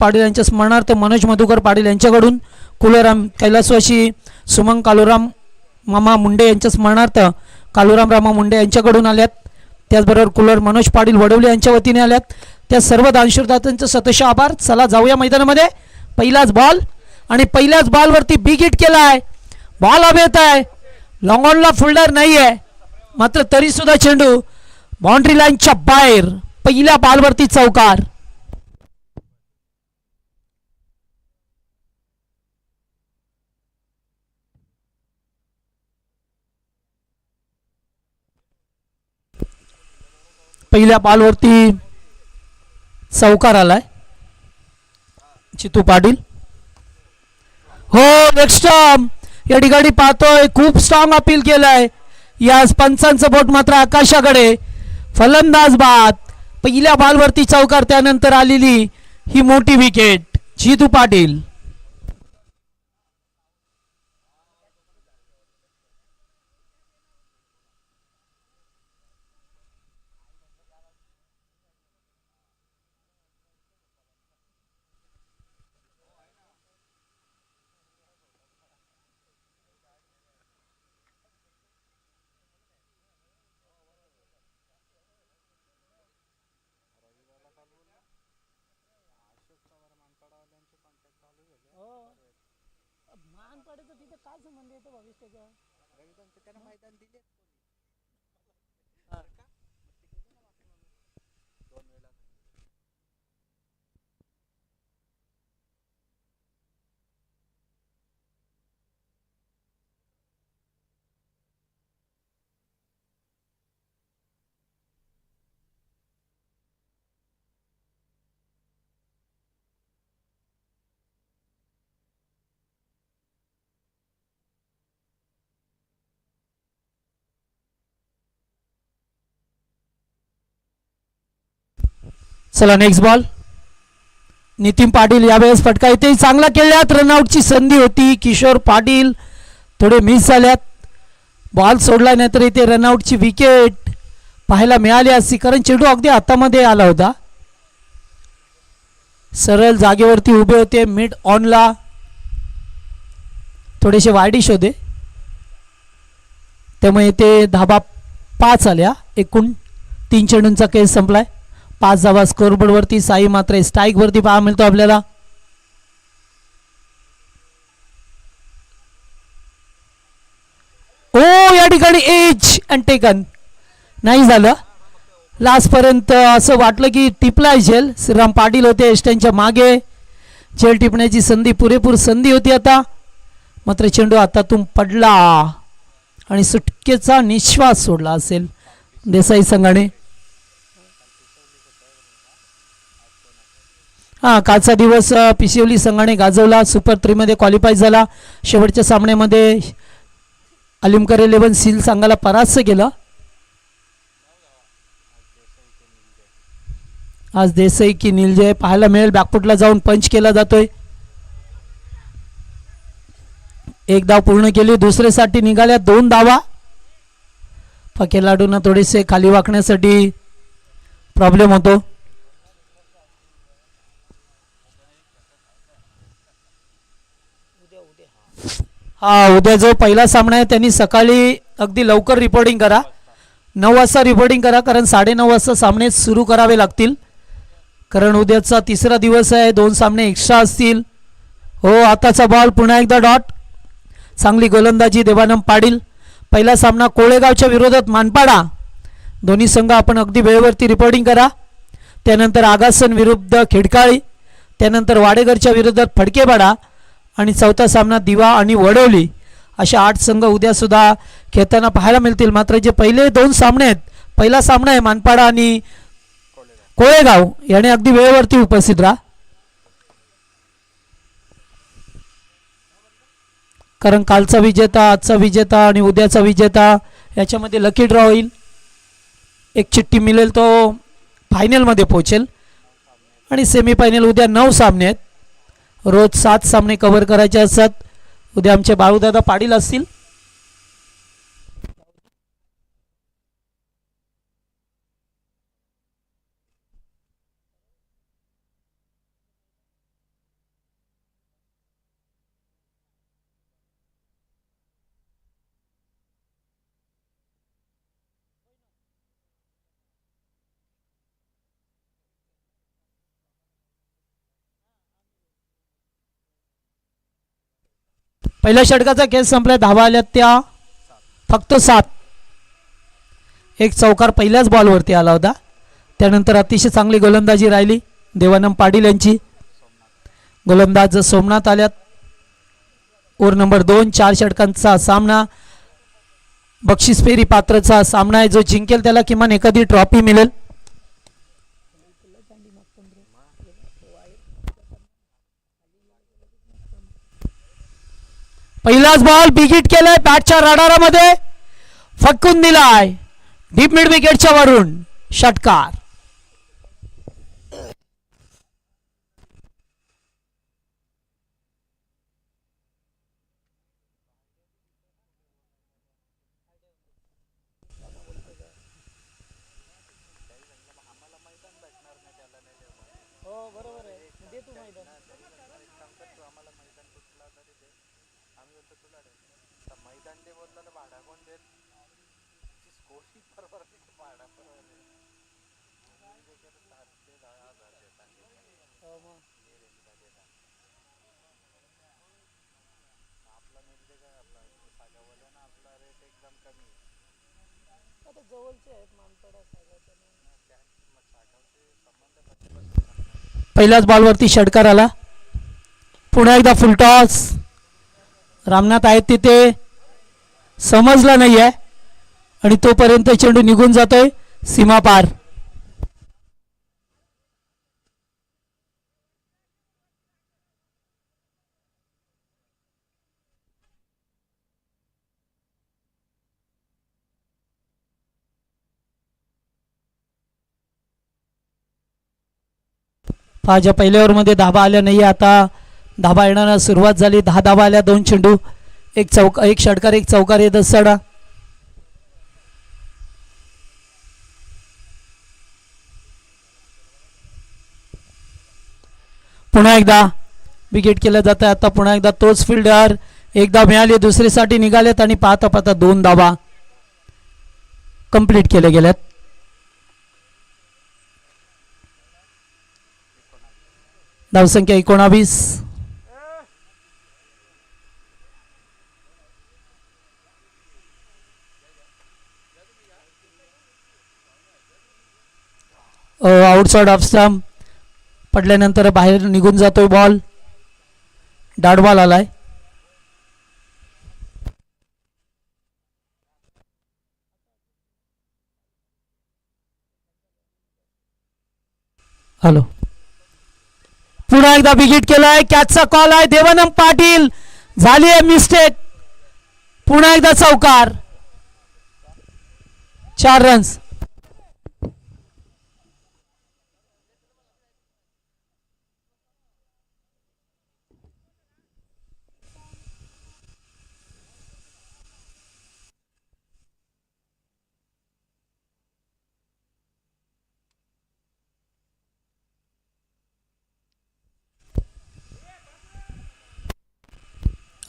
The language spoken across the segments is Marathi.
पाटील यांच्या स्मरणार्थ मनोज मधुकर पाटील यांच्याकडून कुलराम कैलासवासी सुमन कालुराम मामा मुंडे यांच्या स्मरणार्थ कालुराम रामा मुंडे यांच्याकडून आल्यात. त्याचबरोबर कुलर मनोज पाटील वडवले यांच्या वतीने आल्यात. त्या सर्व दानशूरदात्यांचं सतश आभार. चला जाऊया मैदानामध्ये. पहिलाच बॉल आणि पहिल्याच बॉलवरती बिग हिट केला आहे. बॉल हवेत आहे. लॉंग ऑनला फिल्डर नाही आहे, मात्र तरी सुद्धा चेंडू बाउंड्री लाईनच्या बाहेर. पहिल्या बॉलवरती चौकार. पहिल्या बॉलवरती चौकार आलाय. चितू पाटील हो नेक्स्ट स्टंप या ठिकाणी पाहतोय. खूप स्ट्रॉंग अपील केलंय. या पंचांचं बोट मात्र आकाशाकडे. फलंदाज बाद. पहिल्या बॉलवरती चौकार, त्यानंतर आलेली ही मोठी विकेट. चितू पाटील चला नेक्स्ट बॉल. नितीन पाटील यावेळेस फटका इथे चांगला केल्यात. रनआउटची संधी होती. किशोर पाटील थोडे मिस झाल्यात. बॉल सोडला नाही तर इथे रनआउटची विकेट पाहायला मिळाली असती, कारण चेंडू अगदी हातामध्ये आला होता. सरळ जागेवरती उभे होते. मिड ऑनला थोडेसे वायडिश होते, त्यामुळे इथे धाबा 5 आल्या. एकूण 3 चेंडूंचा केस संपलाय. 5 धावा स्कोरबोर्ड वरती. साई मात्र स्ट्राईक वरती पाहायला मिळतो आपल्याला. ओ या ठिकाणी एज अँड टेकन नाही झालं. लास्ट पर्यंत असं वाटलं की टिपला झेल. श्रीराम पाटील होते स्टँडच्या मागे. झेल टिपण्याची संधी, पुरेपूर संधी होती आता, मात्र चेंडू हातातून पडला आणि सुटकेचा निश्वास सोडला असेल देसाई संघाने. कालचा दिवस पिशिवली संघाने गाजवला. सुपर 3 मध्ये क्वालिफाय झाला. शेवटच्या सामन्यामध्ये अलिमकर 11 सील संघाला परास्त केलं. आज देसाई की निलजय पाहायला मिळेल. बॅकफुटला जाऊन पंच केला जातोय. 1 धाव पूर्ण केली. दुसऱ्यासाठी निघाल्या 2 धावा. खेळाडूंना थोडेसे खाली वाकण्यासाठी प्रॉब्लेम होतो. उद्या जो पहिला सामना आहे त्यांनी सकाळी अगदी लवकर रिपोर्टिंग करा. 9 वाजता रिपोर्टिंग करा, कारण 9:30 वाजता सामने सुरू करावे लागतील, कारण उद्याचा तिसरा दिवस आहे. 2 सामने एक्स्ट्रा असतील. हो आताचा बॉल पुन्हा एकदा डॉट. चांगली गोलंदाजी देवानंद पाटील. पहिला सामना कोळेगावच्या विरोधात मानपाडा. दोन्ही संघ आपण अगदी वेळेवरती रिपोर्टिंग करा. त्यानंतर आगासन विरुद्ध खेडकाळी. त्यानंतर वाडेघरच्या विरोधात फडकेपाडा. आणि चौथा सामना दिवा आणि वडवली. अशा 8 संघ उद्या सुद्धा खेळताना पाहायला मिळतील. मात्र जे पहिले 2 सामने आहेत, पहिला सामना आहे मानपाडा आणि कोळेगाव, याने अगदी वेळेवरती उपस्थित राहा, कारण कालचा विजेता, आजचा विजेता आणि उद्याचा विजेता याच्यामध्ये लकी ड्रॉ होईल. एक चिठ्ठी मिळेल, तो फायनलमध्ये पोहोचेल. आणि सेमीफायनल उद्या 9 सामने आहेत. रोज 7 सामने कव्हर करायचे असतात. उद्या आमचे बाळूदादा पाटील असतील. पहिल्या षटकाचा खेळ संपलाय. धावा आल्या त्या फक्त 7. एक चौकार पहिल्याच बॉलवरती आला होता. त्यानंतर अतिशय चांगली गोलंदाजी राहिली देवानंद पाटील यांची. गोलंदाज सोमनाथ आल्यात. Over number 2. 4 षटकांचा सामना. बक्षीस फेरी पात्रचा सामना आहे. जो जिंकेल त्याला किमान एखादी ट्रॉफी मिळेल. पहिलाच बॉल बिगिट केलाय. बॅटच्या रडारामध्ये फटकून दिलाय. डीप मिड विकेटच्या वरून षटकार. पहिल्याच बॉलवरती षटकार आला. पुन्हा एकदा फुलटॉस. रामनाथ आहेत तिथे. समजला नाही आहे आणि तोपर्यंत चेंडू निघून जातोय सीमा पार. ज्या पहिल्या ओव्हरमध्ये धाबा आल्या नाही. आता धाबा येण्याला सुरुवात झाली. 10 धाबा आल्या. 2 चेंडू, एक षटकार, एक चौकार, 10 सडा. पुन्हा एकदा विकेट केलं जातं. आता पुन्हा एकदा तोच फिल्डर. एकदा मिळाली, दुसरीसाठी निघालेत आणि पाहता पाहता 2 धाबा कंप्लीट केले गेल्यात. धावसंख्या 19. आउटसाइड ऑफ स्टंप पडल्यानंतर बाहेर निघून जातोय बॉल. डॉट बॉल आलाय. हॅलो. पुन्हा एकदा विकेट केलाय. कॅचचा कॉल आहे. देवानंद पाटील. झाली आहे मिस्टेक. पुन्हा एकदा चौकार. 4 रन्स.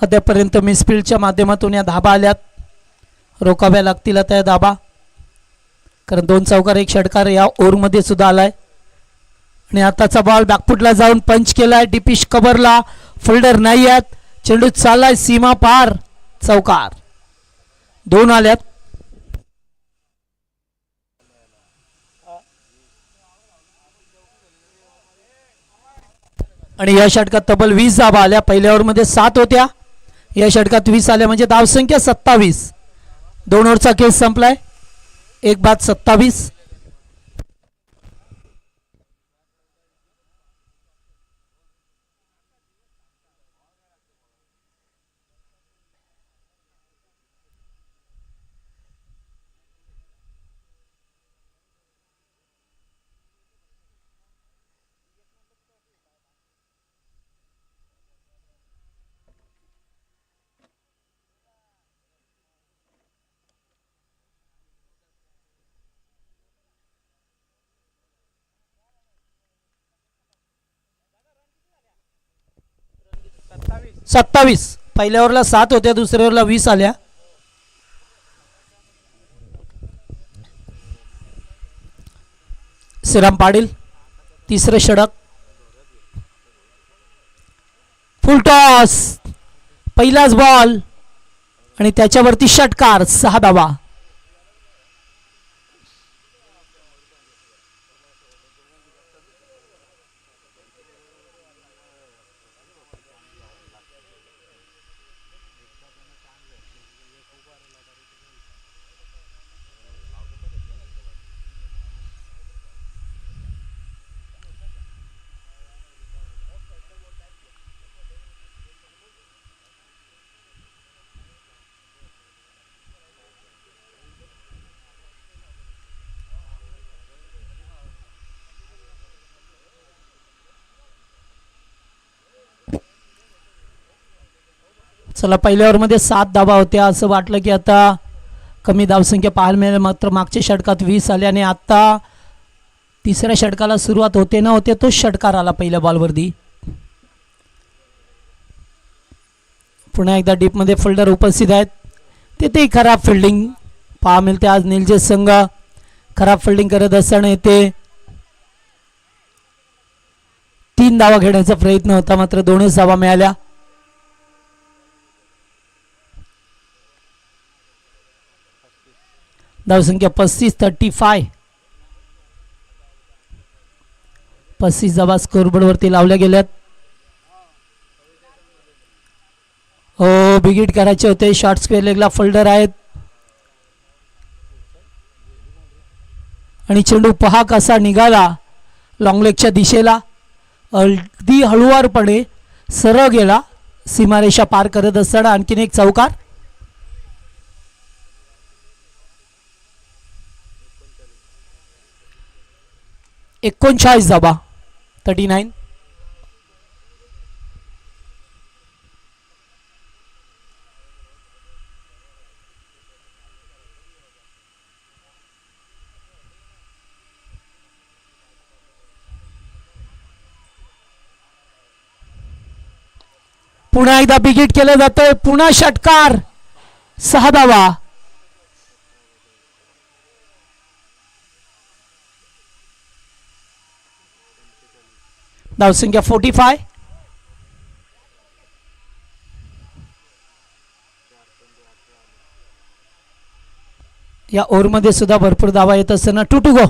अद्यापर्यंत मिसफिल्डच्या माध्यमातून या धाबा आल्यात. रोखाव्या लागतील आता या धाबा, कारण 2 चौकार 1 षटकार या ओव्हरमध्ये सुद्धा आलाय. आणि आताचा बॉल बॅकफुटला जाऊन पंच केलाय. डिपिश कव्हरला फिल्डर नाही आहेत. चेंडू चाललाय सीमा पार. चौकार. 2 आल्यात. आणि या षटकात तब्बल 20 धाबा आल्या. पहिल्या ओव्हरमध्ये 7 होत्या. या षटकात 20 आल्या म्हणजे धावसंख्या 27. 2 ओव्हरचा खेळ संपलाय. 1 बाद 27. सत्तावीस. पहिल्या ओव्हरला 7 होत्या. दुसऱ्या ओव्हरला 20 आल्या. श्रीराम पाटील. तिसरे षटक. फुल टॉस. पहिलाच बॉल आणि त्याच्यावरती षटकार 6 धावा. चला पहिल्या ओव्हरमध्ये 7 धावा होत्या. असं वाटलं की आता कमी धावसंख्या पाहायला मिळेल, मात्र मागच्या षटकात 20 आले आणि आता तिसऱ्या षटकाला सुरुवात होते ना होते तो षटकार आला पहिल्या बॉलवरती. पुन्हा एकदा डीपमध्ये फिल्डर उपस्थित आहेत. तिथेही खराब फिल्डिंग पहा मिळते आज निलजे संघ खराब फिल्डिंग करत असताना येते. 3 धावा घेण्याचा प्रयत्न होता मात्र 2च धावा मिळाल्या. धावसंख्या 35-35. 35 धावा स्कोरबोर्ड वरती लावल्या गेल्यात. हो बिगिट करायचे होते. शॉर्ट स्क्वेअर लेगला फोल्डर आहेत आणि चेंडू पहा कसा निघाला लॉंग लेगच्या दिशेला. अगदी हळुवारपणे सरळ गेला सीमारेषा पार करत असताना. आणखीन एक चौकार. एकोणचाळीस धावा 39. पुन्हा एकदा बिगिट केलं जातंय. पुन्हा षटकार 6 धावा. धावसंख्या 45. या ओव्हरमध्ये सुद्धा भरपूर धावा येत असताना 2 to go.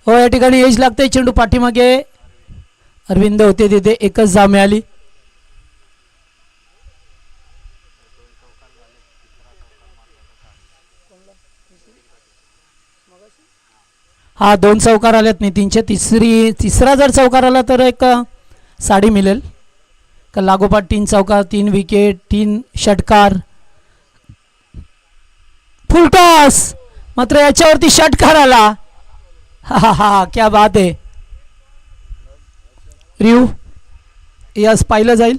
हो या ठिकाणी एज लागते. चेंडू पाठीमागे अरविंद होते तिथे एकच धाव मिळाली. हा 2 चौकार आल्यात नितीनचे. तिसरा जर चौकार आला तर एक साडी मिळेल. का लागोपाठ 3 चौकार 3 विकेट 3 षटकार फुल टॉस. मात्र याच्यावरती षटकार आला. हा हा हा क्या बात आहे. रिव्यू यस पाहिलं जाईल.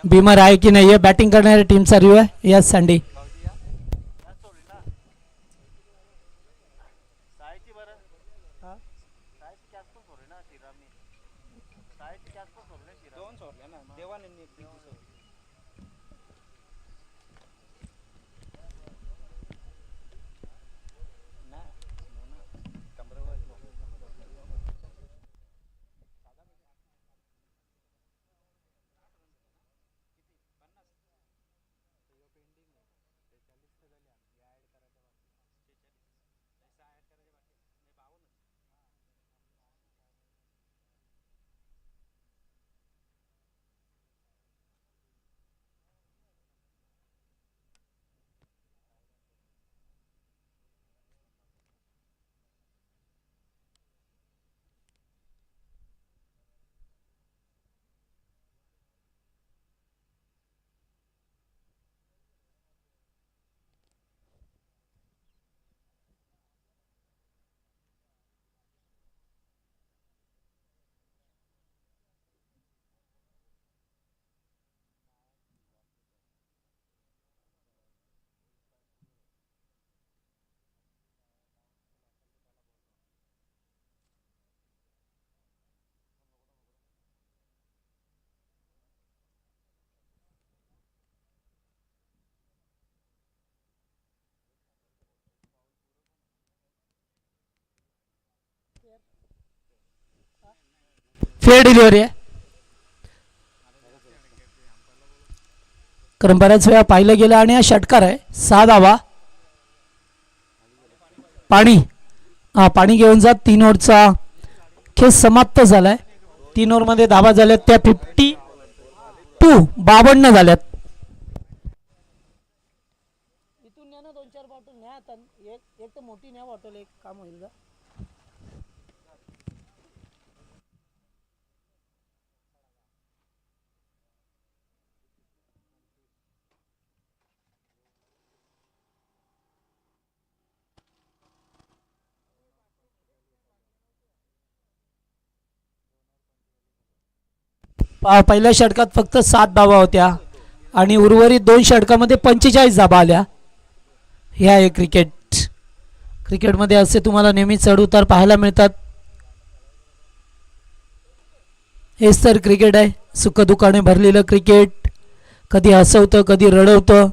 भीमर आहे की नाही बॅटिंग करणाऱ्या टीमचा रिव्ह्यू आहे. Yes sandy. फेअर डिलिव्हरी आहे. कारण बऱ्याच वेळा पाहिलं गेलं आणि हा षटकार आहे. 6 धावा. पाणी पाणी घेऊन जात. 3 ओव्हरचा खेळ समाप्त झालाय. 3 ओव्हरमध्ये धावा झाल्यात त्या 52 झाल्यात. इथून न्या ना 2-4 बॉटल न्या आता. एक तर मोठी न्या बॉटल, एक काम होईल का. पहिल्या षटकात फक्त 7 धावा होत्या आणि उर्वरित 2 षटकामध्ये 45 धावा आल्या. हे आहे क्रिकेट. क्रिकेटमध्ये असे तुम्हाला नेहमी चढ उतार पाहायला मिळतात. हेच तर क्रिकेट आहे. सुखदुःखाने भरलेलं क्रिकेट. कधी हसवतं, कधी रडवतं.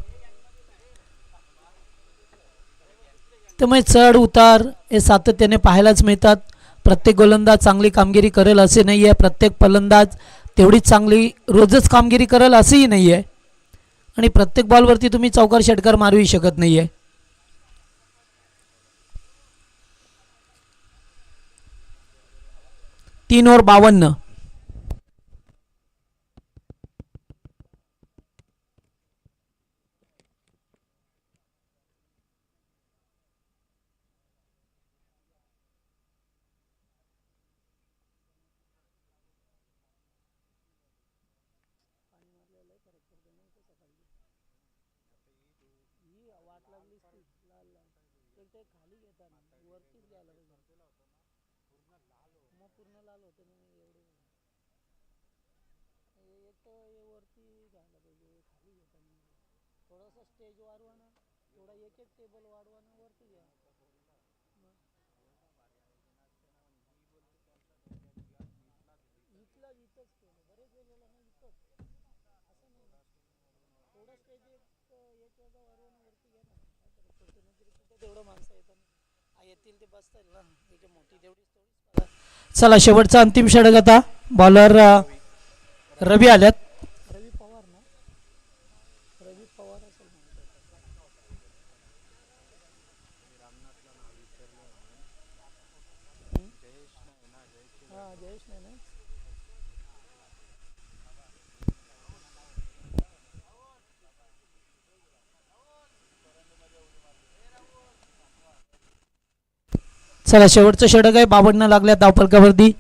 त्यामुळे चढ उतार हे सातत्याने पाहायलाच मिळतात. प्रत्येक गोलंदाज चांगली कामगिरी करेल असे नाही आहे. प्रत्येक फलंदाज तेवढीच चांगली रोजच कामगिरी करेल असंही नाही आहे. आणि प्रत्येक बॉलवरती तुम्ही चौकार षटकार मारूही शकत नाही आहे. तीन ओव्हर 52. चला शेवटचा अंतिम षटक आता. बॉलर रवी आल्यात. रवी पवार ना, रवी पवार असेल. जयेश नाही ना. चला शेवटचं षटक आहे. 52 लागल्या धावफलकावरती.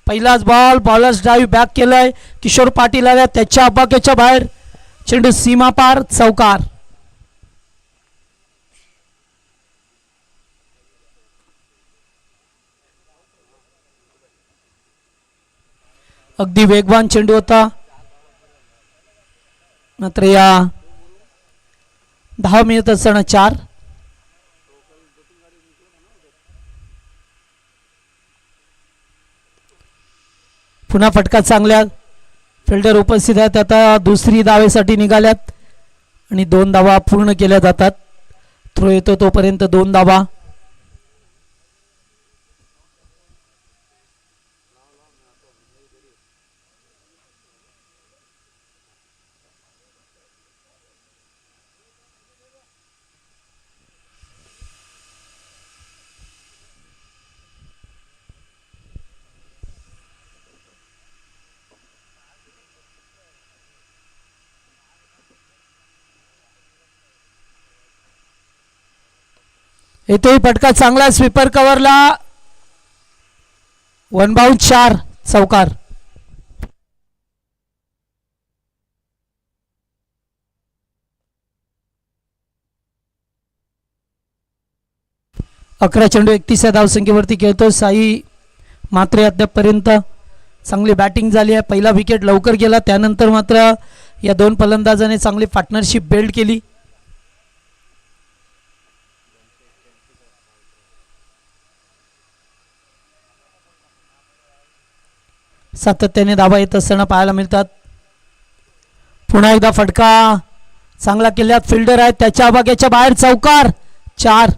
पहिलाच बॉल. बॉलर्स ड्राईव्ह बॅक केलाय. किशोर पाटील आल्या त्याच्या अबाक्याच्या बाहेर. चेंडू सीमा पार. चौकार. अगदी वेगवान चेंडू होता. मात्र या 10 मिळत असताना 4. पुन्हा फटका चांगल्या. फिल्डर उपस्थित आहेत. आता दुसरी धावेसाठी निघाल्यात आणि 2 धावा पूर्ण केल्या जातात. थ्रो येतो तोपर्यंत 2 धावा. येतोही फटका चांगला. स्वीपर कव्हरला. 1 बाउंड 4. चौकार. अकरा चेंडू 31 धावसंख्येवरती खेळतो साई मात्रे. अद्यापपर्यंत चांगली बॅटिंग झाली आहे. पहिला विकेट लवकर गेला. त्यानंतर मात्र या 2 फलंदाजांनी चांगली पार्टनरशिप बिल्ड केली. सातत्याने धावा येत असताना पाहायला मिळतात. पुन्हा एकदा फटका चांगला किल्ल्यात फिल्डर आहे, त्याच्या बागेच्या बाहेर चौकार. 4.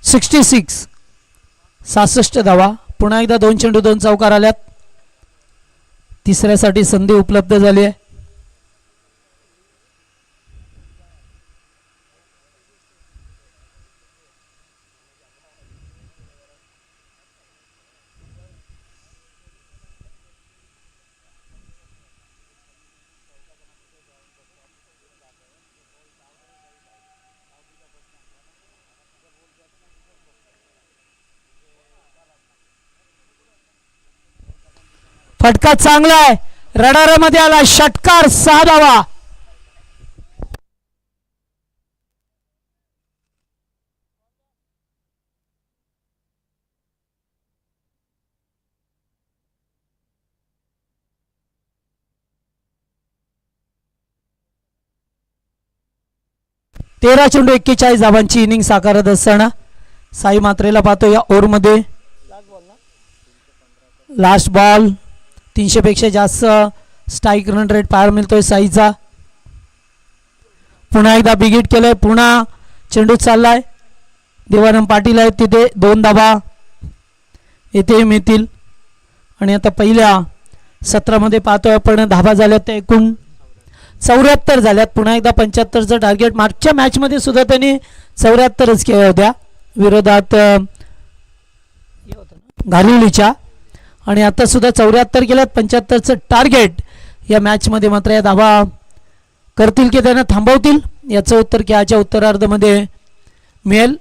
सिक्स्टी 66 धावा. पुन्हा एकदा 2 चेंडू 2 चौकार आल्यात. तिसऱ्यासाठी संधी उपलब्ध झाली आहे. फटका चांगला आहे, रडारामध्ये आला. षटकार. 6 धावा. तेरा चेंडू 41 धावांची इनिंग साकारत असताना साई मात्रेला पाहतो या ओव्हरमध्ये. Last ball. 300 पेक्षा जास्त स्ट्राईक रन रेट पाहायला मिळतोय साईचा. पुन्हा एकदा बिगिट केलंय. पुन्हा चेंडू चाललाय. देवानंद पाटील आहेत तिथे. 2 धावा येथे मिळतील. आणि आता पहिल्या सत्रामध्ये पाहतोय आपण धावा झाल्यात त्या एकूण 74 झाल्यात. पुन्हा एकदा 75चं टार्गेट. मागच्या मॅचमध्ये सुद्धा त्यांनी 74च केल्या होत्या विरोधात घालिवलीच्या. आणि आता सुद्धा 74 केल्यात. 75चं टार्गेट. या मॅचमध्ये मात्र या धावा करतील की त्यांना थांबवतील याचं उत्तर खेळाच्या उत्तरार्धामध्ये मिळेल.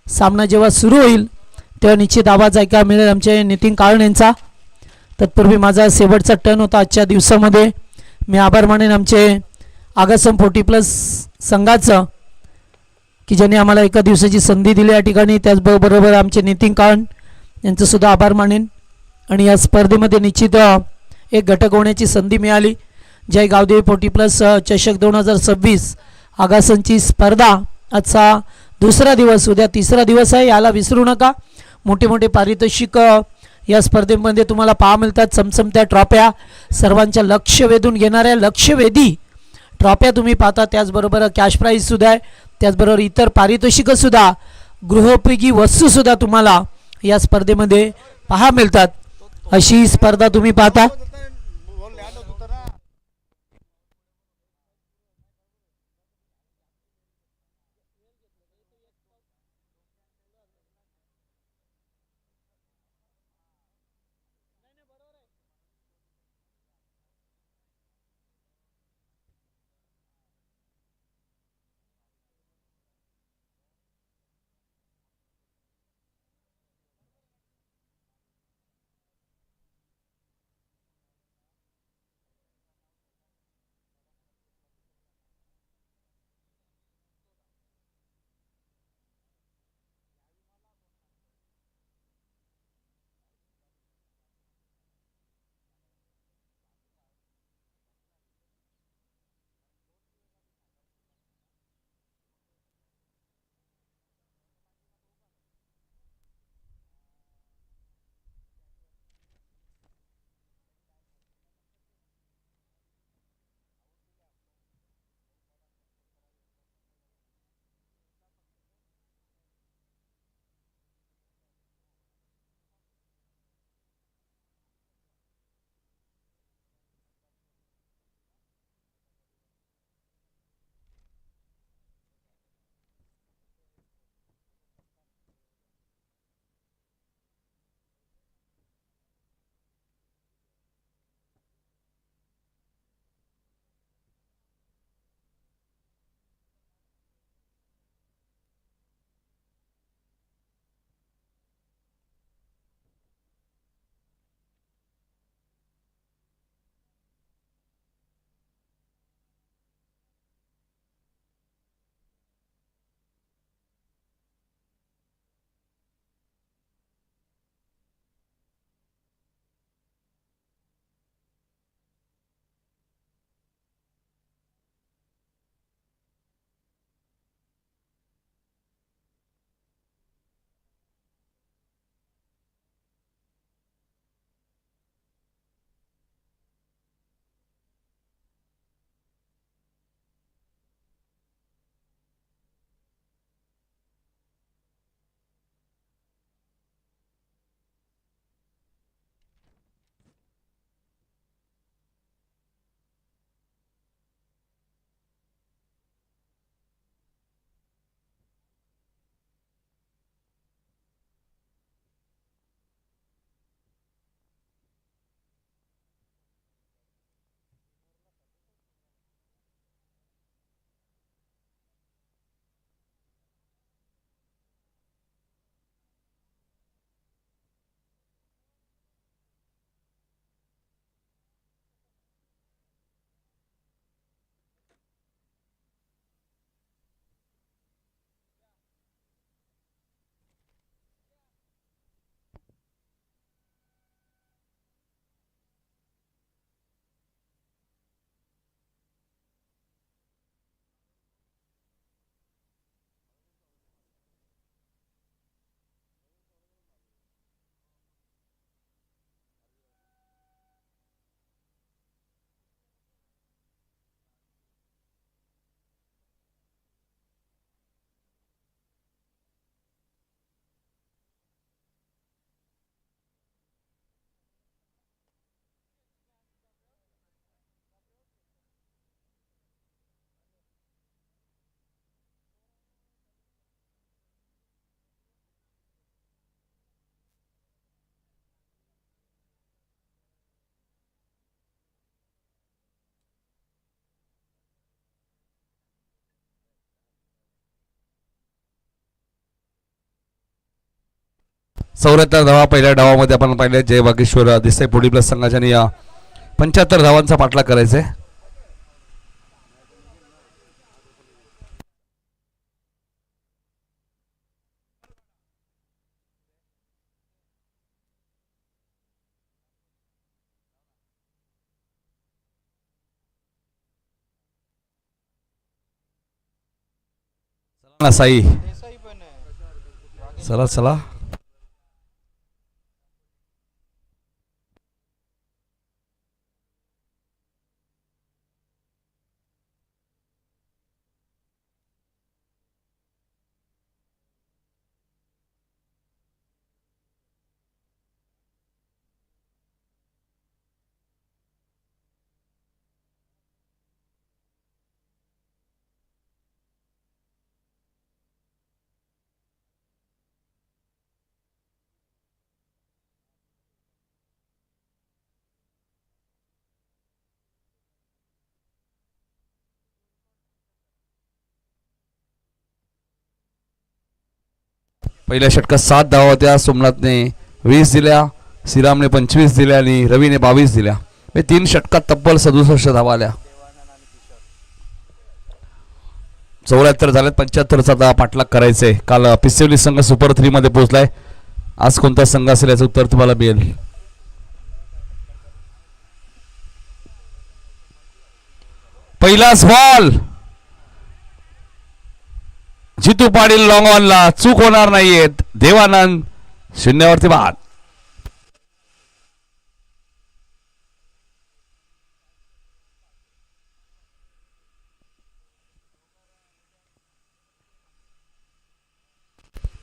सामना जेव्हा सुरू होईल तेव्हा निश्चित आवाज ऐकायला मिळेल आमचे नितीन काळण यांचा. तत्पूर्वी माझा शेवटचा टर्न होता आजच्या दिवसामध्ये. मी आभार मानेन आमचे आगासम 40+ संघाचं की ज्यांनी आम्हाला एका दिवसाची संधी दिली या ठिकाणी. त्याचबरोबर आमचे नितीन काळण यांचं सुद्धा आभार मानेन. आणि या स्पर्धेमध्ये निश्चित एक घटक होण्याची संधी मिळाली. जय गावदेवी 40+ चषक 2026 आगासनची स्पर्धा. आजचा दुसरा दिवस, उद्या तिसरा दिवस आहे. याला विसरू नका. मोठे मोठे पारितोषिक या स्पर्धेमध्ये तुम्हाला पाहा मिळतात. चमचमत्या ट्रॉफ्या, सर्वांच्या लक्ष वेधून घेणाऱ्या लक्षवेधी ट्रॉफ्या तुम्ही पाहता. त्याचबरोबर कॅश प्राईजसुद्धा आहे. त्याचबरोबर इतर पारितोषिकंसुद्धा, गृहोपयोगी वस्तूसुद्धा तुम्हाला या स्पर्धेमध्ये पाहा मिळतात. अशी स्पर्धा तुम्ही पाहता. 74 धावा पहिल्या डावामध्ये आपण पाहिल्या. जय वागेश्वर देसाई पोडी प्लस संघाच्याने या 75 धावांचा पाठलाग करायचा आहे. साई चला चला. पहिल्या षटकात 7 धावा होत्या. सोमनाथने 20 दिल्या, श्रीरामने 25 दिल्या आणि रवीने 22 दिल्या. 3 षटकात तब्बल 67 धावा आल्या. 74 झाल्यात. 75चा पाठलाग करायचंय. काल पिसेवली संघ सुपर 3 मध्ये पोहोचलाय. आज कोणता संघ असेल याचं उत्तर तुम्हाला मिळेल. पहिलाच बॉल जितू पाटील लॉंग ऑनला. चूक होणार नाहीयेत. देवानंद 0वरती बाद.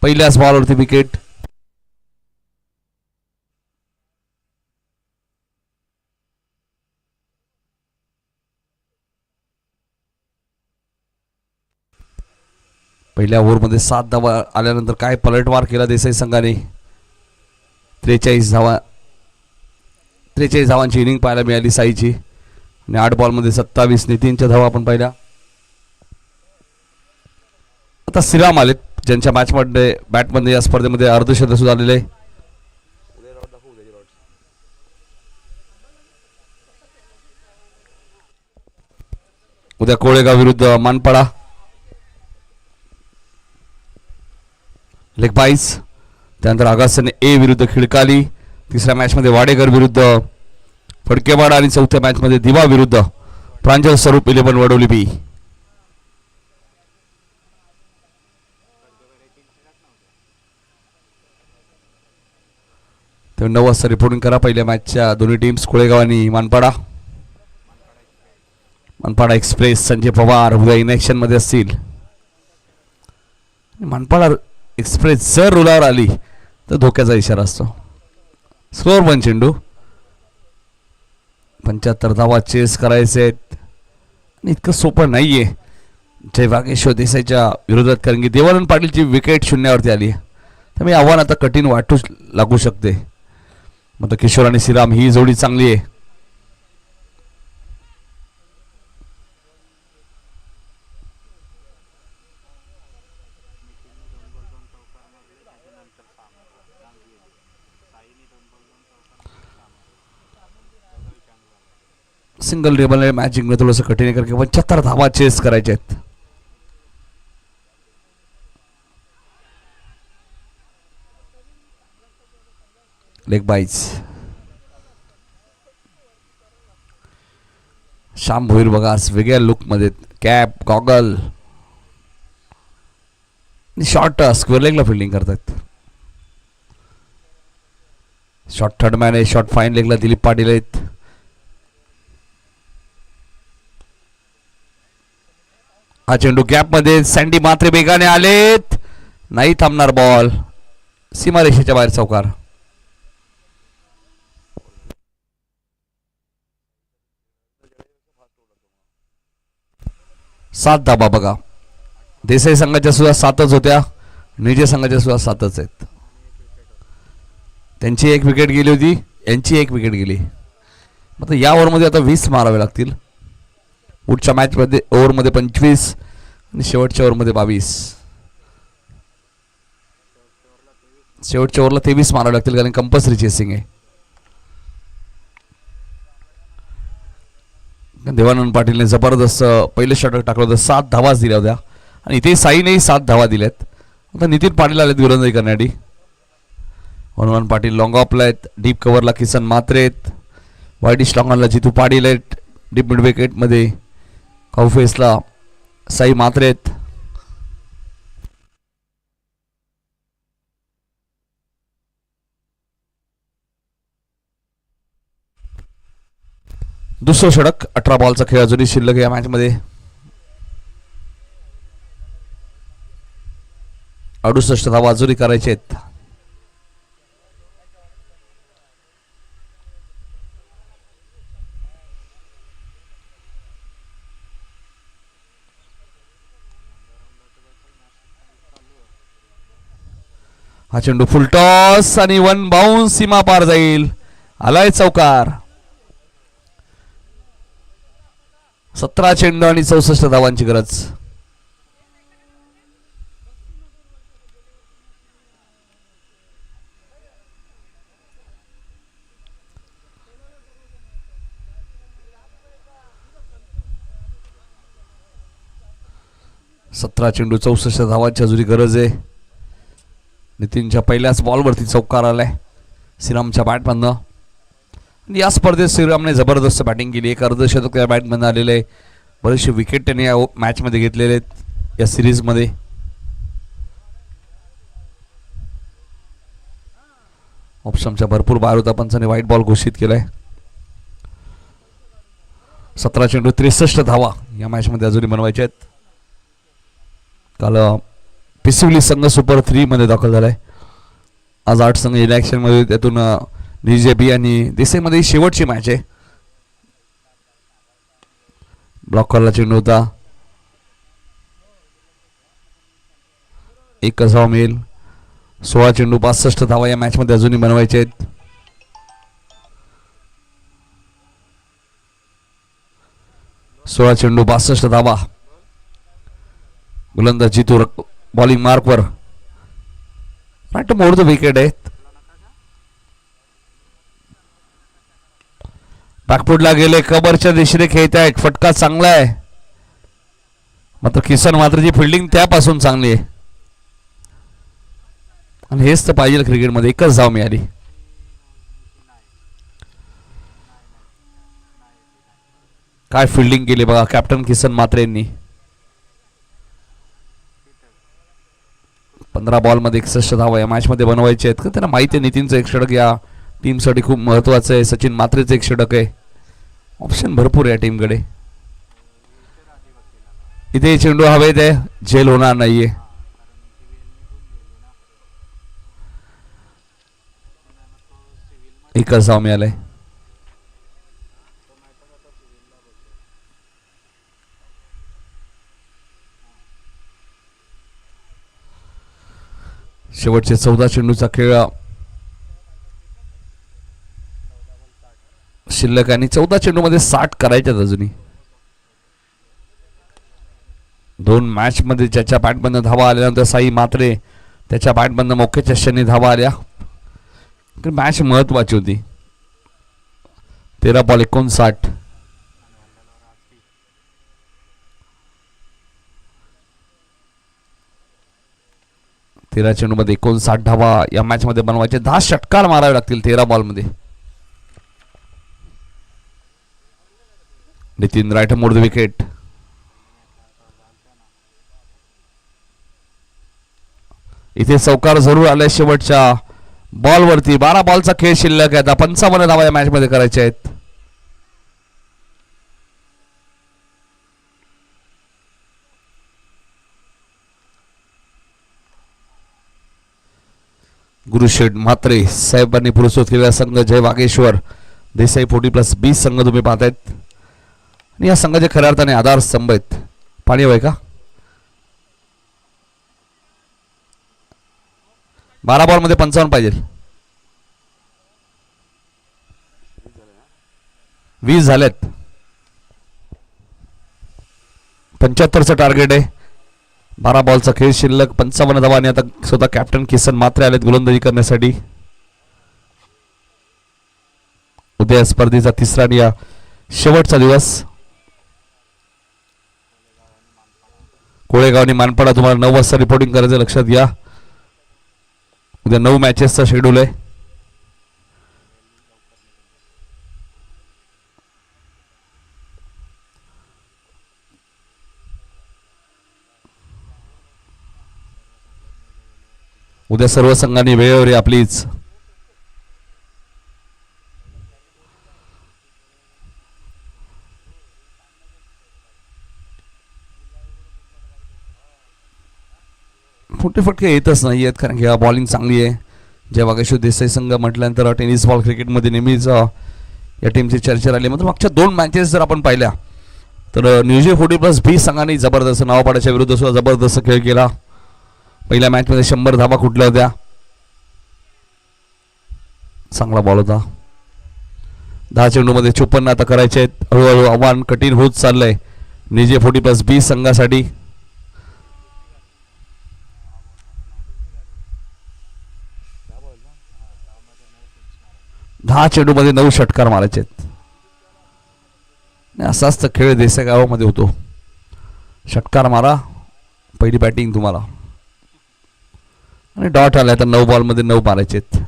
पहिल्याच बॉलवरती विकेट. पहिल्या ओव्हरमध्ये 7 धावा आल्यानंतर काय पलटवार केला देसाई संघाने. 43 धावांची इनिंग पाहायला मिळाली साईची आणि 8 बॉलमध्ये 27. नितीनच्या धावा आपण पाहिल्या. आता श्रीराम आलेत ज्यांच्या बॅटमध्ये या स्पर्धेमध्ये अर्धशतक सुद्धा आलेले. उद्या कोळेगाव विरुद्ध मानपाडा. लेग बाईस. त्यानंतर आगासने ए विरुद्ध खिडकाली. तिसऱ्या मॅचमध्ये वाडेकर विरुद्ध फडकेवाडा आणि चौथ्या मॅचमध्ये दिवा विरुद्ध प्रांजल स्वरूप 11 वडोली बी. तर 9 वाजता रिपोर्टिंग करा. पहिल्या मॅचच्या दोन्ही टीम्स कोळेगाव आणि मानपाडा. मानपाडा एक्सप्रेस संजय पवार उद्या इन ॲक्शन मध्ये असतील. मानपाडा एक्सप्रेस जर रुलावर आली तर धोक्याचा इशारा असतो. स्कोअर 1 चेंडू. 75 धावा चेस करायचे आहेत आणि इतकं सोपं नाहीये जय वागेश्वर देसाईच्या विरोधात, कारण की देवानंद पाटीलची विकेट 0वरती आली आहे. त्यामुळे आव्हान आता कठीण वाटू लागू शकते. मग किशोर आणि श्रीराम ही जोडी चांगली आहे. सिंगल टेबल मॅच जिंकणं थोडंसं कठीण आहे, कारण की 75 धावा चेस करायचे आहेत. लेग बाईज. श्याम भोईर बघा आज वेगळ्या लुकमध्ये, कॅप, गॉगल, शॉर्ट स्क्वेअर लेगला फिल्डिंग करतात. शॉर्ट थर्ड मॅन आहे. शॉर्ट फाईन लेगला दिलीप पाटील आहेत. हा चेंडू गॅप मध्ये. सँडी मात्रे वेगाने आलेत, नाही थांबणार बॉल. सीमारेषेच्या बाहेर चौकार. सात धाबा बघा. देसाई संघाच्या सुद्धा 7च होत्या, निजे संघाच्या सुद्धा 7च आहेत. त्यांची 1 विकेट गेली होती, यांची 1 विकेट गेली. आता या ओव्हरमध्ये आता 20 मारावे लागतील. पुढच्या मॅचमध्ये ओव्हरमध्ये 25 आणि शेवटच्या ओव्हरमध्ये 22. शेवटच्या ओव्हरला 23 मारावे लागतील कारण कंपल्सरी चेसिंग आहे. देवानंद पाटीलने जबरदस्त पहिलं षटक टाकलं होतं. 7 धावाच दिल्या होत्या आणि इथे साईनेही 7 धावा दिल्यात. आता नितीन पाटील आलेत गोलंदाजी करण्यासाठी. हनुमान पाटील लॉंग ऑफला आहेत. डीप कव्हरला किसन मात्रे आहेत. वाईडिश लॉंगॉनला जितू पाटील आहेत. डीप मिड विकेटमध्ये काउफेसला साई मात्रे आहेत. दुसरं षटक 18 बॉलचा खेळ अजूनही शिल्लक या मॅच मध्ये. 68 धावा अजूनही करायचे आहेत. हा चेंडू फुल टॉस आणि 1 बाउन्स सीमा पार जाईल. आलाय चौकार. 17 चेंडू आणि 64 धावांची गरज. सतरा चेंडू 64 धावांची अजूनही गरज आहे. नितीनच्या पहिल्याच बॉलवरती चौकार आलाय श्रीरामच्या बॅटमधनं. या स्पर्धेत श्रीरामने जबरदस्त बॅटिंग केली. एक अर्धशतक त्या बॅटमधनं आलेलं आहे. बरेचसे विकेट त्याने या मॅचमध्ये घेतलेले आहेत या सिरीजमध्ये. ऑप्शनच्या भरपूर बाहेर होता. पंचाने व्हाईट बॉल घोषित केलाय. 17 चेंडू 63 धावा या मॅचमध्ये अजूनही बनवायच्या आहेत. काल पिसिवली संघ सुपर 3 मध्ये दाखल झालाय. आज 8 संघ इलेक्शन मध्ये, त्यातून बीजेपी आणि देसाईमध्ये शेवटची मॅच आहे. ब्लॉक कॉलला चेंडू होता. 1 धावा मिळेल. 16 चेंडू 65 धावा या मॅच मध्ये अजूनही बनवायचे आहेत. सोळा चेंडू 62 धावा. गोलंदाज जितू बॉलिंग मार्कवर. राईट मोर द विकेट आहेत. बॅकफुटला गेले. कबरच्या दिशेने खेळत आहेत. फटका चांगला आहे. मात्र किसन मात्रची फिल्डिंग त्यापासून चांगली आहे आणि हेच तर पाहिजे क्रिकेटमध्ये. 1च धाव मिळाली. काय फिल्डिंग केली बघा कॅप्टन किसन मात्रेंनी. 15 बॉलमध्ये 61 धावा या मॅच मध्ये बनवायचे आहेत. त्यांना माहिती आहे नितीनचं एक षटक या टीमसाठी खूप महत्वाचं आहे. सचिन मात्रेचं एक षटक आहे. ऑप्शन भरपूर आहे या टीमकडे. इथे चेंडू हवेत आहे. झेल होणार नाहीये. एकच धाव मिळालाय. शेवटचे 14 चेंडूचा खेळ शिल्लक आणि 14 चेंडू मध्ये 60 करायच्यात अजूनही. 2 मॅच मध्ये ज्याच्या बॅटमधनं धावा आल्यानंतर साई मात्रे त्याच्या बॅटमधनं मोक्या चष्याने धावा आल्या. मॅच महत्वाची होती. 13 बॉल 59. तेरा चेंडू मध्ये 59 धावा या मॅच मध्ये बनवायचे. 10 षटकार मारावे लागतील 13 बॉल मध्ये. Nitin right more the wicket. इथे चौकार जरूर आलाय शेवटच्या बॉलवरती. 12 बॉलचा खेळ शिल्लक आहे. 55 धावा या मॅच मध्ये करायचे आहेत. गुरुशेठ म्हात्रे साहेबांनी पुरस्कृत केलेला संघ जय वागेश्वर देसाई 40+20 संघ तुम्ही पाहतायत आणि या संघाचे खऱ्या अर्थाने आधार स्तंभ आहेत. पाणी हवंय का? 12 बॉल मध्ये 55 पाहिजे. 20 झालेत. 75चं टार्गेट आहे. 12 बॉलचा खेळ शिल्लक, 55 धावा आणि आता स्वतः कॅप्टन किसन मात्रे आलेत गोलंदाजी करण्यासाठी. उद्या स्पर्धेचा तिसरा आणि शेवटचा दिवस. कोळेगाव आणि मानपाडा तुम्हाला 9 वाजता रिपोर्टिंग करायचं, लक्षात घ्या. उद्या 9 मॅचेसचा शेड्यूल आहे. उद्या सर्व संघांनी वेळेवर या प्लीज. फुटे फटके येतच नाही आहेत कारण की बॉलिंग चांगली आहे. जय वागेश्वर देसाई संघ म्हटल्यानंतर टेनिस बॉल क्रिकेटमध्ये नेहमीच या टीमची चर्चा राहिली. मात्र मागच्या 2 मॅचेस जर आपण पाहिल्या तर न्यूझी 40+B संघाने जबरदस्त नावापाड्याच्या विरुद्ध सुद्धा जबरदस्त खेळ केला. पहिल्या मॅचमध्ये 100 धावा कुठल्या होत्या. चांगला बॉल होता. 10 चेंडूमध्ये 54 आता करायचे आहेत. हळूहळू आव्हान कठीण होत चाललंय न्यूझी 40+B संघासाठी. 10 चेंडूमध्ये 9 षटकार मारायचे आहेत. असाच तर खेळ देसाई गावामध्ये होतो. षटकार मारा, पहिली बॅटिंग तुम्हाला, आणि डॉट आला तर 9 बॉलमध्ये 9 मारायचे आहेत.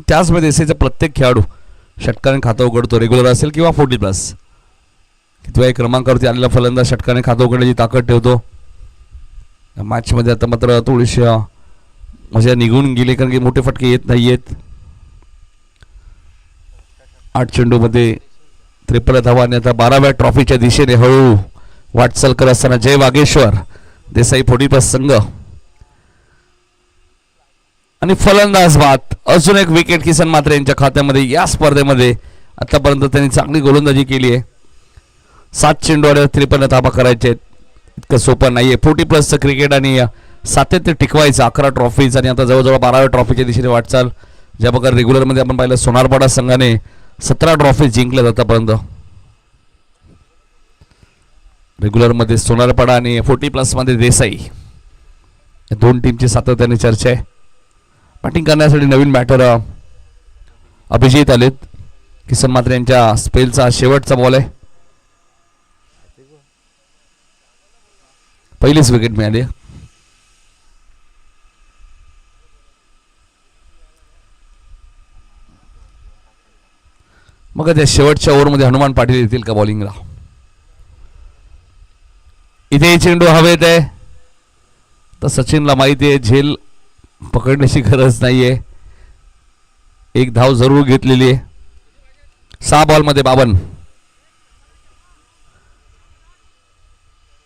त्याचमध्ये देसाईचा प्रत्येक खेळाडू षटकाने खातं उघडतो, रेग्युलर असेल किंवा 40+. किंवा क्रमांकावरती आलेला फलंदाज षटकाने खातं उघडण्याची ताकद ठेवतो. मॅचमध्ये आता मात्र थोडीशी मजा निघून गेली कारण की मोठे फटके येत नाही आहेत. 8 चेंडूमध्ये 53 धावा आणि आता 12व्या ट्रॉफीच्या दिशेने हळू वाटचाल करत असताना जय वागेश्वर देसाई 40+ संघ. आणि फलंदाज बाद, अजून एक विकेट किसन मात्रे यांच्या खात्यामध्ये. या स्पर्धेमध्ये आतापर्यंत त्यांनी चांगली गोलंदाजी केली आहे. 7 चेंडूवर 53 धावा करायचे आहेत. इतकं सोपं नाहीये 40+चं क्रिकेट आणि सातत्य टिकवायचं. 11 ट्रॉफीज आणि आता जवळजवळ 12व्या ट्रॉफीच्या दिशेने वाटचाल. ज्या प्रकारे रेग्युलरमध्ये आपण पाहिलं सोनारपाडा संघाने 17 ट्रॉफीज जिंकल्यात आतापर्यंत. रेग्युलरमध्ये सोनारपाडा आणि 40+ मध्ये देसाई, या 2 टीमची सातत्याने चर्चा आहे. बॅटिंग करण्यासाठी नवीन बॅटर अभिजित आलेत. किसन मात्रे यांच्या स्पेलचा शेवटचा बॉल आहे. पहिलीच विकेट मिळाली. मग त्या शेवटच्या ओव्हरमध्ये हनुमान पाटील येतील का बॉलिंगला. इथे चेंडू हवेत आहे तर सचिनला माहिती आहे झेल पकडण्याची गरज नाहीये. 1 धाव जरूर घेतलेली आहे. 6 बॉलमध्ये 52.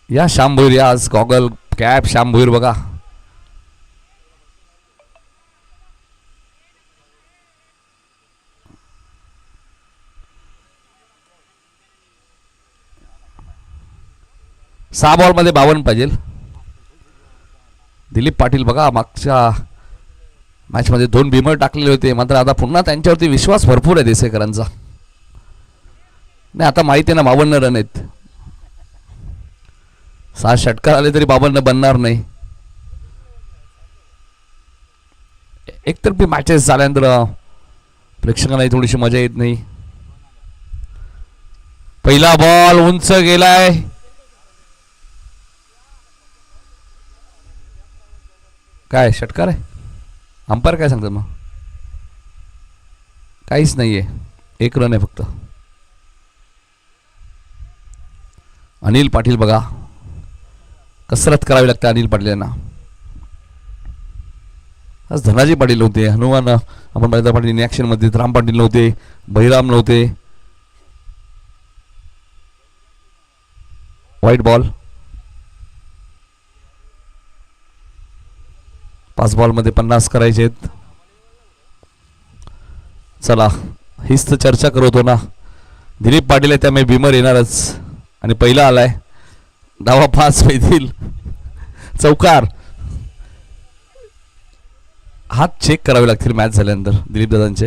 या श्याम भोईर, या आज गॉगल कॅप श्याम भोईर बघा. सहा बॉलमध्ये 52 पाहिजे. दिलीप पाटील बघा मागच्या मॅचमध्ये 2 बिमर टाकलेले होते, मात्र आता पुन्हा त्यांच्यावरती विश्वास भरपूर आहे देसाईकरांचा. नाही आता माहिती आहे ना 52 रन आहेत. 6 षटकार आले तरी 52 बनणार नाही. एकतर्फी मॅचेस झाल्यानंतर प्रेक्षकांना थोडीशी मजा येत नाही. पहिला बॉल उंच गेलाय. काय षटकार आहे. अंपायर काय सांगतात मग. काहीच नाहीये, 1 रन आहे फक्त. अनिल पाटील बघा कसरत करावी लागते अनिल पाटील यांना. आज धनाजी पाटील नव्हते, हनुमान आपण पाहिलं पाटील इन ॲक्शन मध्ये, राम पाटील नव्हते, बहिराम नव्हते. White ball. 5 बॉलमध्ये 50 करायचे आहेत. चला हीच तर चर्चा करत होतो ना. दिलीप पाटील आहे त्यामुळे बिमर येणारच. आणि पहिला आलाय, धावा 5 पैतील चौकार. हात चेक करावे लागतील मॅच झाल्यानंतर दिलीप दादांचे.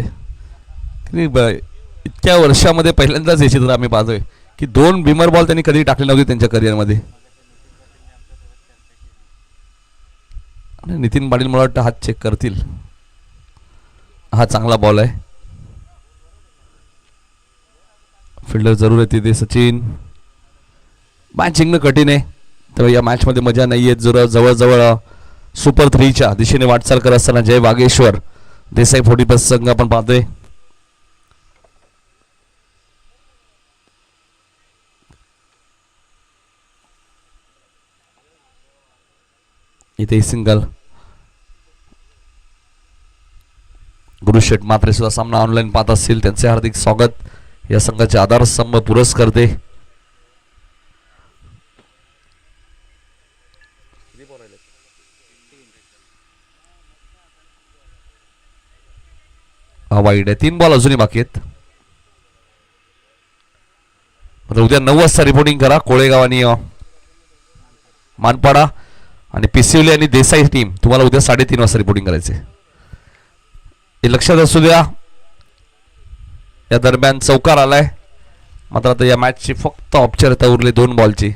इतक्या वर्षामध्ये पहिल्यांदाच हे चित्र आम्ही पाहतोय की 2 बिमर बॉल त्यांनी कधी टाकले नव्हते त्यांच्या करिअरमध्ये. आणि नितीन पाटील मला वाटतं हात चेक करतील. हा चांगला बॉल आहे. फिल्डर जरूर आहे तिथे सचिन. मॅच जिंकणं कठीण आहे, तर या मॅचमध्ये मजा नाही येत. जवळजवळ सुपर 3च्या दिशेने वाटचाल करत असताना जय वागेश्वर देसाई 40+ संघ आपण पाहतोय. इथे सिंगल. गुरुशेठ मात्रे सुद्धा सामना ऑनलाईन पाहत असतील, त्यांचे हार्दिक स्वागत. या संघाचे आधारस्तंभ पुरस्कर्ते. वाईट आहे. 3 बॉल अजूनही बाकी आहेत. उद्या 9 वाजता रिपोर्टिंग करा. कोळेगाव आणि मानपाडा आणि पिसिवली आणि देसाई टीम तुम्हाला उद्या 3:30 वाजता रिपोर्टिंग करायचे. हे लक्षात असू द्या. या दरम्यान चौकार आलाय, मात्र आता या मॅचची फक्त औपचारिकता उरली 2 बॉलची.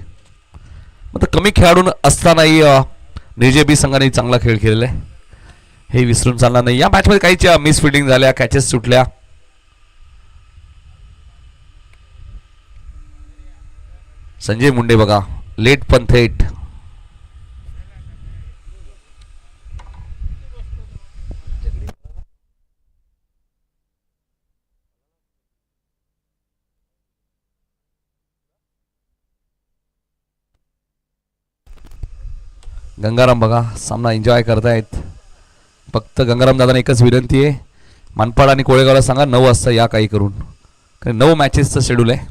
मात्र कमी खेळाडू असतानाही निर्जेबी संघाने चांगला खेळ खेळलेला आहे, हे विसरून चालणार नाही. या मॅचमध्ये काही मिस फिल्डिंग झाल्या, कॅचेस सुटल्या. संजय मुंडे बघा, लेट पण थेट. गंगाराम बघा सामना एन्जॉय करतायत. फक्त गंगाराम दादाने एकच विनंती आहे, मानपाड आणि कोळेगावला सांगा 9 वाजता या काही करून, कारण 9 मॅचेसचं शेड्यूल आहे.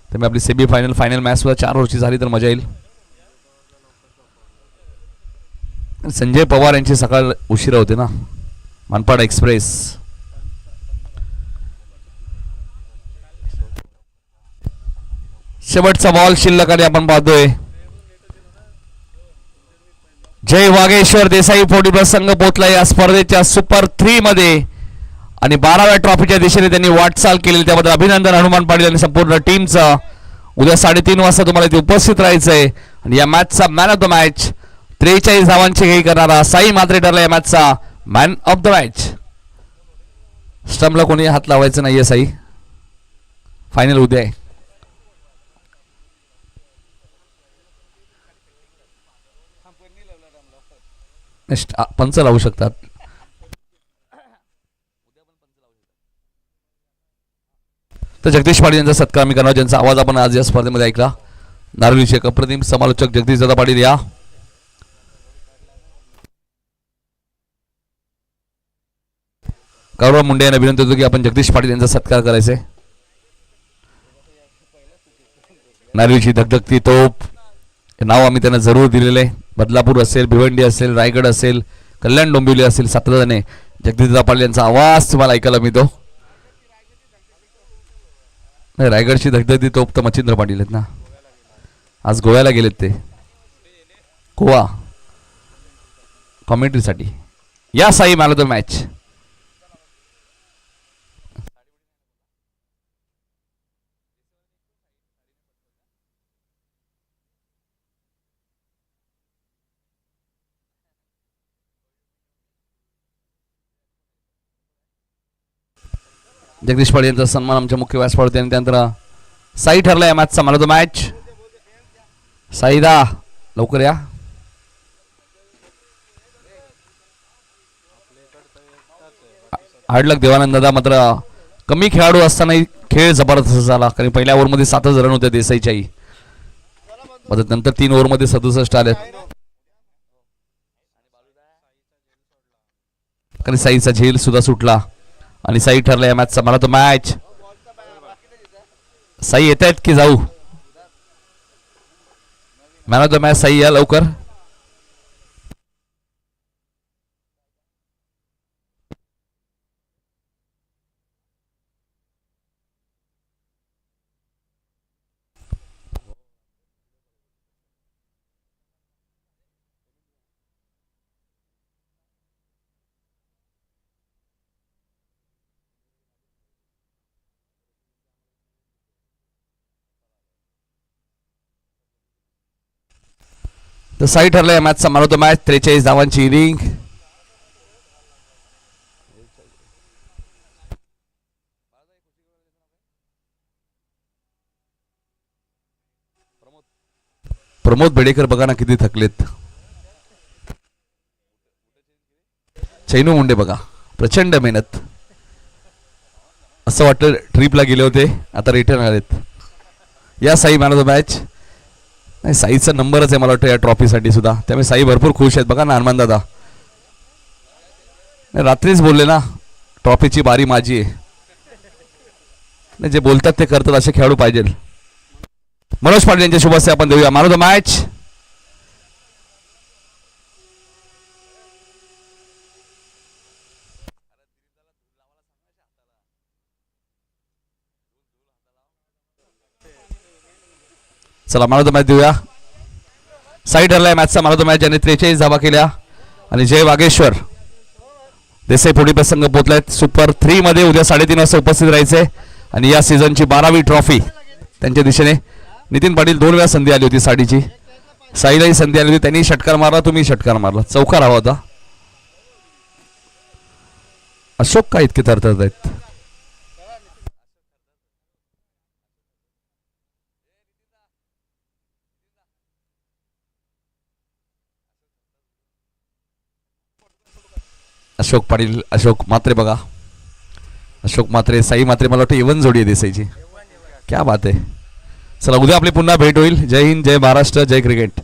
त्यामुळे आपली सेमीफायनल फायनल मॅच सुद्धा 4 ओव्हरची झाली तर मजा येईल. संजय पवार यांची सकाळ उशिरा होते ना, मानपाड एक्सप्रेस. शेवटचा बॉल शिल्लक आणि आपण पाहतोय जय वागेश्वर देसाई 40+ संघ पोहोचला या स्पर्धेच्या सुपर 3 मध्ये आणि 12व्या ट्रॉफीच्या दिशेने त्यांनी वाटचाल केली. त्याबद्दल अभिनंदन हनुमान पाटील आणि संपूर्ण टीमचं. उद्या 3:30 वाजता तुम्हाला इथे उपस्थित राहायचंय आणि या मॅचचा मॅन ऑफ द मॅच 43 धावांची खेळी करणारा साई मात्रे ठरला या मॅचचा मॅन ऑफ द मॅच. स्टंपला कोणी हात लावायचं नाहीये साई. फायनल उद्या आहे. पंच लावू शकतात. तर जगदीश पाटील यांचा सत्कार मी करणार, ज्यांचा आवाज आपण आज या स्पर्धेमध्ये ऐकला. नारळीचे अप्रतिम समालोचक जगदीश दादा पाटील या. गौरव मुंडे यांना विनंती होतो की आपण जगदीश पाटील यांचा सत्कार करायचा आहे. नारळीची धगधगती तोप हे नाव आम्ही त्यांना जरूर दिलेलं आहे. बदलापूर असेल, भिवंडी असेल, रायगड असेल, कल्याण डोंबिवली असेल, सातत्याने जगदीशदादा पाटील यांचा आवाज तुम्हाला ऐकायला मिळतो. नाही, रायगडची धगधगती तोप तर मच्छिंद्र पाटील आहेत ना. आज गोव्याला गेलेत ते, गोवा कॉमेंट्रीसाठी. या Sai man of the match. Jagdish Patil यांचा सन्मान आमच्या मुख्य व्यासपीठावरती आणि त्यानंतर साई ठरला या मॅचचा मला तो मॅच. साईदा लवकर या. हार्डलक देवानंद दादा. मात्र कमी खेळाडू असतानाही खेळ जबरदस्त झाला, कारण पहिल्या ओव्हरमध्ये 7च रन होते देसाईच्याही. मात्र नंतर 3 ओव्हरमध्ये 67 आले, कारण साईचा झेल सुद्धा सुटला आणि साई ठरला या मॅचचा मला तो मॅच. साई येत आहेत की जाऊ? Man of the match Sai या लवकर. तर साई ठरलाय मॅचचा मॅन ऑफ द मॅच 43 धावांची इनिंग. प्रमोद बेडेकर बघा ना किती थकलेत. चैनू मुंडे बघा प्रचंड मेहनत. असं वाटतं ट्रिपला गेले होते आता रिटर्न आलेत. या Sai man of the match. नाही साईचा नंबरच आहे मला वाटतं या ट्रॉफीसाठी सुद्धा, त्यामुळे साई भरपूर खुश आहेत बघा ना. हनुमान दादा रात्रीच बोलले ना ट्रॉफीची बारी माझी आहे. नाही जे बोलतात ते करतात असे खेळाडू पाहिजे. मनोज पाटील यांच्या शुभ हस्ते आपण देऊया मॅन ऑफ द मॅच. चला मॅन ऑफ द मॅच देऊया. साई ठरलाय मॅचचा मॅन ऑफ द मॅच ज्याने 43 धावा केल्या. आणि जय वागेश्वर देसाई पुढील प्रसंग पोहोचलायत सुपर 3 मध्ये. उद्या 3:30 वाजता उपस्थित राहायचे. आणि या सीझनची 12वी ट्रॉफी त्यांच्या दिशेने. नितीन पाटील 2 वेळा संधी आली होती साडीची. साईलाही संधी आली होती, त्यांनी षटकार मारला, तुम्ही षटकार मारला, चौकार हवा होता. अशोक का इतके थरथरत आहेत. अशोक पाटील, अशोक मात्रे बघा. अशोक मात्रे साई मात्रे मला वाटतं इवन जोडी आहे देसाईची. क्या बात आहे. चला उद्या आपली पुन्हा भेट होईल. जय हिंद, जय महाराष्ट्र, जय क्रिकेट.